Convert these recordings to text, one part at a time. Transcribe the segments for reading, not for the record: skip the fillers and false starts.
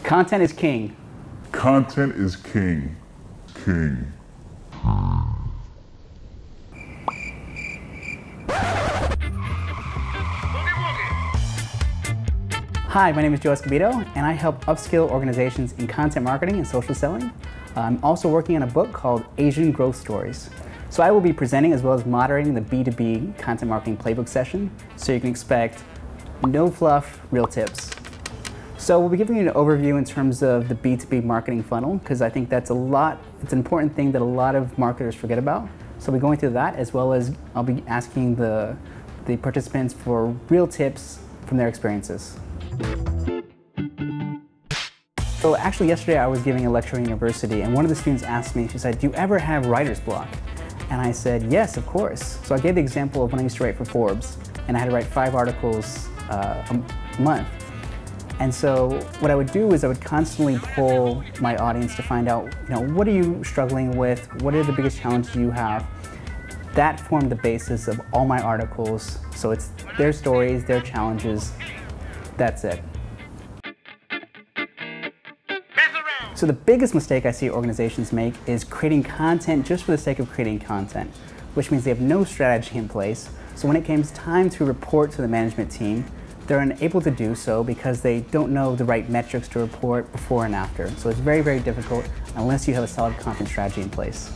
Content is king. Content is king. King. Hi, my name is Joe Escobedo, and I help upskill organizations in content marketing and social selling. I'm also working on a book called Asian Growth Stories. So I will be presenting as well as moderating the B2B content marketing playbook session, so you can expect no fluff, real tips. So we'll be giving you an overview in terms of the B2B marketing funnel, because I think it's an important thing that a lot of marketers forget about. So we'll be going through that, as well as I'll be asking the participants for real tips from their experiences. So actually yesterday I was giving a lecture at university, and one of the students asked me, she said, "Do you ever have writer's block?" And I said, "Yes, of course." So I gave the example of when I used to write for Forbes, and I had to write 5 articles a month. And so what I would do is I would constantly poll my audience to find out, what are you struggling with? What are the biggest challenges you have? That formed the basis of all my articles. So it's their stories, their challenges. That's it. So the biggest mistake I see organizations make is creating content just for the sake of creating content, which means they have no strategy in place. So when it comes time to report to the management team, they're unable to do so because they don't know the right metrics to report before and after. So it's very, very difficult unless you have a solid content strategy in place.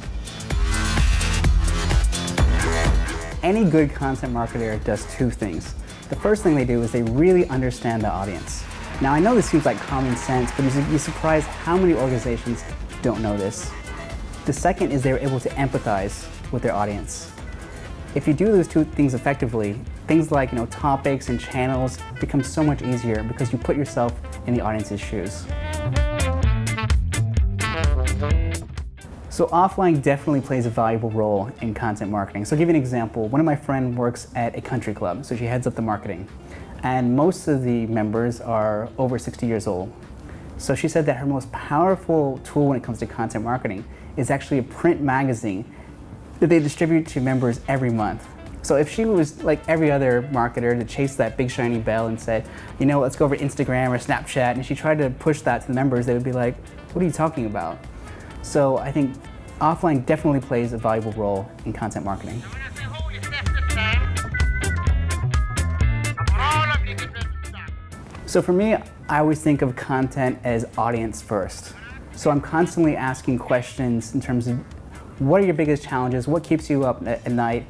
Any good content marketer does 2 things. The first thing they do is they really understand the audience. Now I know this seems like common sense, but you'd be surprised how many organizations don't know this. The second is they're able to empathize with their audience. If you do those 2 things effectively, things like topics and channels become so much easier because you put yourself in the audience's shoes. So offline definitely plays a valuable role in content marketing. So I'll give you an example. One of my friends works at a country club, so she heads up the marketing. And most of the members are over 60 years old. So she said that her most powerful tool when it comes to content marketing is actually a print magazine that they distribute to members every month. So if she was like every other marketer to chase that big shiny bell and say, let's go over Instagram or Snapchat, and she tried to push that to the members, they would be like, what are you talking about? So I think offline definitely plays a valuable role in content marketing. So for me, I always think of content as audience first. So I'm constantly asking questions in terms of what are your biggest challenges, what keeps you up at night.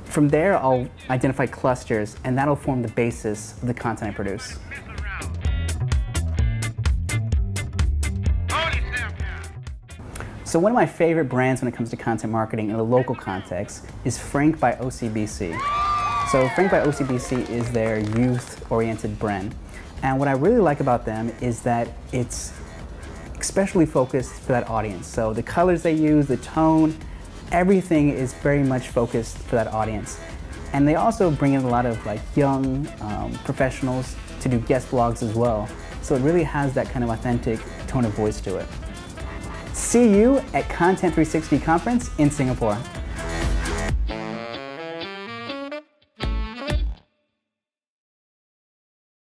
From there, I'll identify clusters, and that'll form the basis of the content I produce. So one of my favorite brands when it comes to content marketing in a local context is Frank by OCBC. So Frank by OCBC is their youth-oriented brand. And what I really like about them is that it's especially focused for that audience. So the colors they use, the tone, everything is very much focused for that audience. And they also bring in a lot of young professionals to do guest blogs as well. So it really has that kind of authentic tone of voice to it. See you at Content 360 Conference in Singapore.